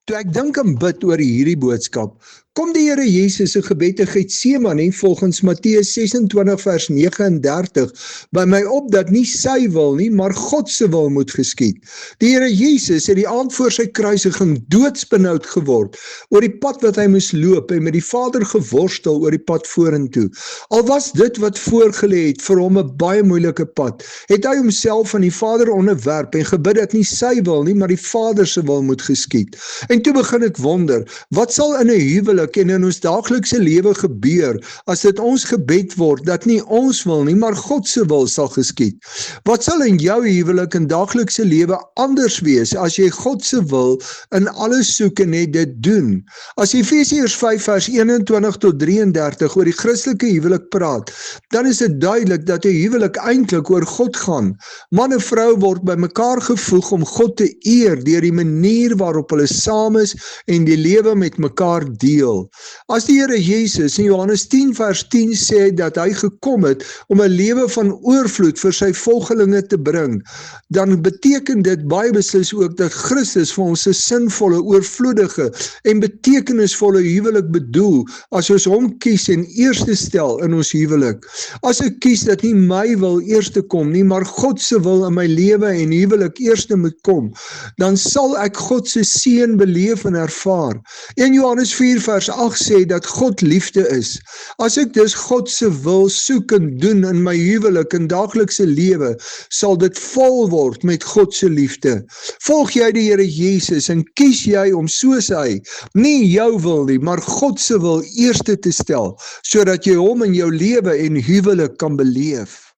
Toe ek dink en bid oor hierdie boodskap, kom die Here Jesus se gebed in Getsemane volgens Matteus 26 vers 39 by my op dat nie sy wil nie, maar God se wil moet geskied. Die Here Jesus het die aand voor sy kruisiging doodsbenoud geword oor die pad wat hy moes loop en met die Vader geworstel oor die pad vorentoe. Al was dit wat voorgelê het vir hom 'n baie moeilike pad, het hy homself aan die Vader onderwerp en gebid dat nie sy wil nie, maar die Vader se wil moet geskied. En toe begin ek wonder, wat sal in 'n huwelik en in ons daaglikse lewe gebeur as dit ons gebed word dat nie ons wil nie, maar God se wil sal geskied? Wat sal in jou huwelik en daaglikse lewe anders wees as jy God se wil in alles soek en net dit doen? As Efesiërs 5 vers 21 tot 33 oor die Christelike huwelik praat, dan is dit duidelik dat 'n huwelik eintlik oor God gaan. Man en vrou word by mekaar gevoeg om God te eer deur die manier waarop hulle saam is en die lewe met mekaar deel. As die Here Jesus in Johannes 10 vers 10 sê dat hy gekom het om 'n lewe van oorvloed vir sy volgelinge te bring, dan beteken dit baie beslis ook dat Christus vir ons 'n sinvolle, oorvloedige en betekenisvolle huwelik bedoel as ons hom kies en eerste stel in ons huwelik. As ek kies dat nie my wil eerste kom nie, maar God se wil in my lewe en huwelik eerste moet kom, dan sal ek God se seën beleef en ervaar. 1 Johannes 4 vers 8 sê dat God liefde is. As ek dus God se wil soek en doen in my huwelik en daaglikse lewe, sal dit vol word met God se liefde. Volg jy die Here Jesus en kies jy om soos hy, nie jou wil nie, maar God se wil eerste te stel, sodat jy hom in jou lewe en huwelik kan beleef.